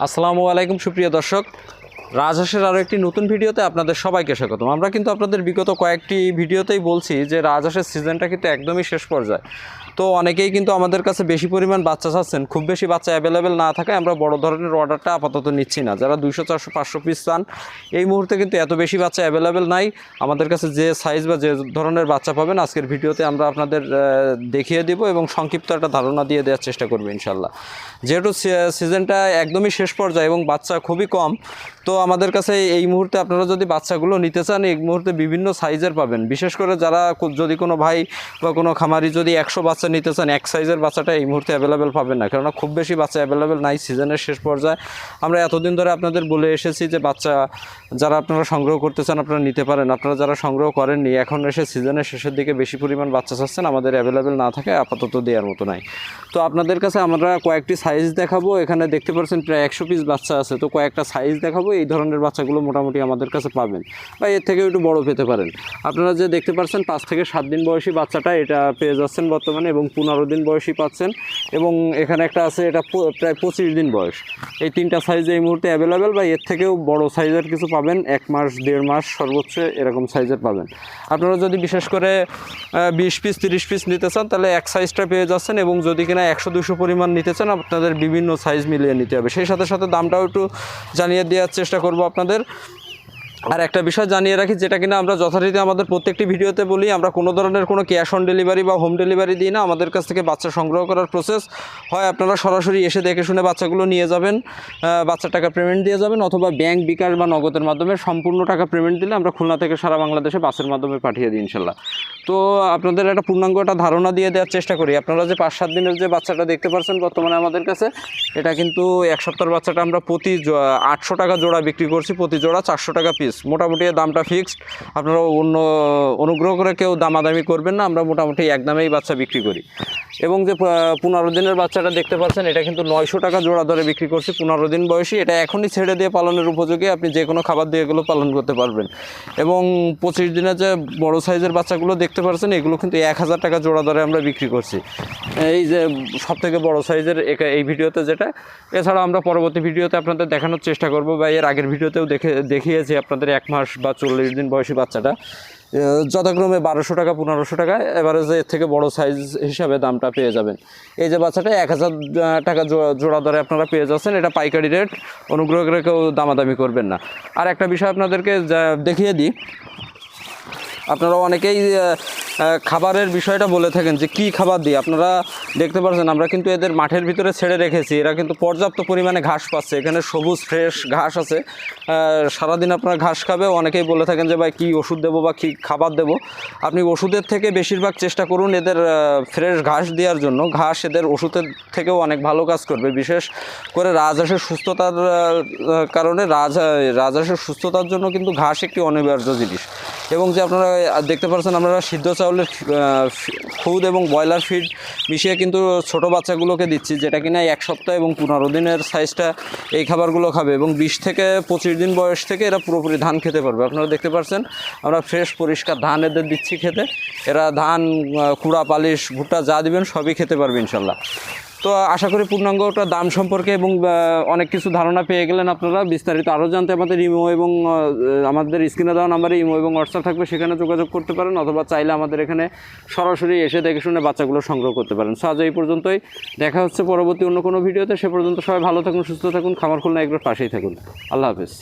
আসসালামু আলাইকুম সুপ্রিয় দর্শক, রাজহাঁসের আরও একটি নতুন ভিডিওতে আপনাদের সবাইকে স্বাগতম। আমরা কিন্তু আপনাদের বিগত কয়েকটি ভিডিওতেই বলছি যে রাজহাঁসের সিজনটা কিন্তু একদমই শেষ পর্যায়ে। তো অনেকেই কিন্তু আমাদের কাছে বেশি পরিমাণ বাচ্চা চাচ্ছেন, খুব বেশি বাচ্চা অ্যাভেলেবেল না থাকায় আমরা বড় ধরনের অর্ডারটা আপাতত নিচ্ছি না। যারা 200, 400, 500 পিস চান, এই মুহূর্তে কিন্তু এত বেশি বাচ্চা অ্যাভেলেবেল নাই। আমাদের কাছে যে সাইজ বা যে ধরনের বাচ্চা পাবেন আজকের ভিডিওতে আমরা আপনাদের দেখিয়ে দিব এবং সংক্ষিপ্ত একটা ধারণা দিয়ে দেওয়ার চেষ্টা করবো ইনশাল্লাহ। যেহেতু সিজনটা একদমই শেষ পর্যায়ে এবং বাচ্চা খুবই কম, তো আমাদের কাছে এই মুহূর্তে আপনারা যদি বাচ্চাগুলো নিতে চান এই মুহূর্তে বিভিন্ন সাইজের পাবেন। বিশেষ করে যারা যদি কোনো ভাই বা কোনো খামারি যদি 100 বাচ্চা নিতে চান, এক সাইজের বাচ্চাটা এই মুহূর্তে অ্যাভেলেবেল পাবেন না, কেননা খুব বেশি বাচ্চা অ্যাভেলেবেল নাই সিজনের শেষ পর্যায়ে। আমরা এতদিন ধরে আপনাদের বলে এসেছি যে বাচ্চা যারা আপনারা সংগ্রহ করতে চান আপনারা নিতে পারেন। আপনারা যারা সংগ্রহ করেননি, এখন এসে সিজনের শেষের দিকে বেশি পরিমাণ বাচ্চা চাচ্ছেন, আমাদের অ্যাভেলেবেল না থাকে আপাতত দেওয়ার মতো নাই। তো আপনাদের কাছে আমরা কয়েকটি সাইজ দেখাবো। এখানে দেখতে পাচ্ছেন প্রায় 100 পিস বাচ্চা আছে, তো কয়েকটা সাইজ দেখাবো। এই ধরনের বাচ্চাগুলো মোটামুটি আমাদের কাছে পাবেন, বা এর থেকেও একটু বড় পেতে পারেন। আপনারা যে দেখতে পাচ্ছেন 5 থেকে 7 দিন বয়সী বাচ্চাটা এটা পেয়ে যাচ্ছেন বর্তমানে, এবং 15 দিন বয়সী পাচ্ছেন, এবং এখানে একটা আছে এটা প্রায় 25 দিন বয়স। এই তিনটা সাইজ এই মুহূর্তে অ্যাভেলেবেল, বা এর থেকেও বড় সাইজের কিছু পাবেন, 1 মাস 1.5 মাস সর্বোচ্চ এরকম সাইজের পাবেন। আপনারা যদি বিশেষ করে 20 পিস 30 পিস নিতে চান তাহলে এক সাইজটা পেয়ে যাচ্ছেন, এবং যদি কিনা 100-200 পরিমাণ নিতে চান আপনাদের বিভিন্ন সাইজ মিলিয়ে নিতে হবে। সেই সাথে সাথে দামটাও একটু জানিয়ে দেওয়ার চেষ্টা করব আপনাদের। আর একটা বিষয় জানিয়ে রাখি, যেটা কিনা আমরা যথারীতি আমাদের প্রত্যেকটি ভিডিওতে বলি, আমরা কোনো ধরনের কোনো ক্যাশ অন ডেলিভারি বা হোম ডেলিভারি দিই না। আমাদের কাছ থেকে বাচ্চা সংগ্রহ করার প্রসেস হয় আপনারা সরাসরি এসে দেখে শুনে বাচ্চাগুলো নিয়ে যাবেন, বাচ্চার টাকা পেমেন্ট দিয়ে যাবেন, অথবা ব্যাংক, বিকাশ বা নগদের মাধ্যমে সম্পূর্ণ টাকা পেমেন্ট দিলে আমরা খুলনা থেকে সারা বাংলাদেশে বাসের মাধ্যমে পাঠিয়ে দিই ইনশাল্লাহ। তো আপনাদের একটা পূর্ণাঙ্গ একটা ধারণা দিয়ে দেওয়ার চেষ্টা করি। আপনারা যে 5-7 দিনের যে বাচ্চাটা দেখতে পাচ্ছেন বর্তমানে আমাদের কাছে, এটা কিন্তু 1 সপ্তাহের বাচ্চাটা আমরা প্রতি 800 টাকা জোড়া বিক্রি করছি, প্রতি জোড়া 400 টাকা পিস। মোটামুটি দামটা ফিক্সড, আপনারা অনুগ্রহ করে কেউ দামাদামি করবেন না, আমরা মোটামুটি এক দামেই বাচ্চা বিক্রি করি। এবং যে 15 দিনের বাচ্চাটা দেখতে পাচ্ছেন এটা কিন্তু 900 টাকা জোড়া ধরে বিক্রি করছি, 15 দিন বয়সী। এটা এখনই ছেড়ে দিয়ে পালনের উপযোগী, আপনি যে কোনো খাবার দিয়ে এগুলো পালন করতে পারবেন। এবং 25 দিনের যে বড় সাইজের বাচ্চাগুলো দেখতে পাচ্ছেন এগুলো কিন্তু 1000 টাকা জোড়া ধরে আমরা বিক্রি করছি, এই যে সবথেকে বড় সাইজের এই ভিডিওতে যেটা। এছাড়া আমরা পরবর্তী ভিডিওতে আপনাদের দেখানোর চেষ্টা করব, বা এর আগের ভিডিওতেও দেখিয়েছি আপনাদের 1 মাস বা 40 দিন বয়সী বাচ্চাটা যথাক্রমে 1200 টাকা 1500 টাকা এভারেজে এর থেকে বড় সাইজ হিসাবে দামটা পেয়ে যাবেন। এই যে বাচ্চাটা 1000 টাকা জোড়া ধরে আপনারা পেয়ে যাচ্ছেন, এটা পাইকারি রেট, অনুগ্রহ করে কেউ দামাদামি করবেন না। আর একটা বিষয় আপনাদেরকে দেখিয়ে দিই, আপনারা অনেকেই খাবারের বিষয়টা বলে থাকেন যে কি খাবার দিই। আপনারা দেখতে পাচ্ছেন আমরা কিন্তু এদের মাঠের ভিতরে ছেড়ে রেখেছি, এরা কিন্তু পর্যাপ্ত পরিমাণে ঘাস পাচ্ছে, এখানে সবুজ ফ্রেশ ঘাস আছে, সারাদিন আপনারা ঘাস খাবে। অনেকেই বলে থাকেন যে ভাই কী ওষুধ দেবো বা কী খাবার দেবো। আপনি ওষুধের থেকে বেশিরভাগ চেষ্টা করুন এদের ফ্রেশ ঘাস দেওয়ার জন্য। ঘাস এদের ওষুধের থেকেও অনেক ভালো কাজ করবে, বিশেষ করে রাজহাঁসের সুস্থতার কারণে। রাজহাঁসের সুস্থতার জন্য কিন্তু ঘাস একটি অনিবার্য জিনিস। এবং যে আপনারা দেখতে পাচ্ছেন আমরা সিদ্ধ চাউলের খুদ এবং ব্রয়লার ফিড মিশিয়ে কিন্তু ছোট বাচ্চাগুলোকে দিচ্ছি, যেটা কিনা 1 সপ্তাহ এবং 15 দিনের সাইজটা এই খাবারগুলো খাবে, এবং 20 থেকে 25 দিন বয়স থেকে এরা পুরোপুরি ধান খেতে পারবে। আপনারা দেখতে পাচ্ছেন আমরা ফ্রেশ পরিষ্কার ধান এদের দিচ্ছি খেতে। এরা ধান, কুড়া, পালিশ, ভুট্টা যা দিবেন সবই খেতে পারবে ইনশাল্লাহ। তো আশা করি পূর্ণাঙ্গটা দাম সম্পর্কে এবং অনেক কিছু ধারণা পেয়ে গেলেন আপনারা। বিস্তারিত আরও জানতে আমাদের ইমো এবং আমাদের স্ক্রিনে দেওয়া নাম্বারে ইমো এবং হোয়াটসঅ্যাপ থাকবে, সেখানে যোগাযোগ করতে পারেন, অথবা চাইলে আমাদের এখানে সরাসরি এসে দেখে শুনে বাচ্চাগুলো সংগ্রহ করতে পারেন। সো আজ এই পর্যন্তই, দেখা হচ্ছে পরবর্তী অন্য কোনো ভিডিওতে। সে পর্যন্ত সবাই ভালো থাকুন, সুস্থ থাকুন, খামার খুলনা এগুলোর পাশেই থাকুন। আল্লাহ হাফেজ।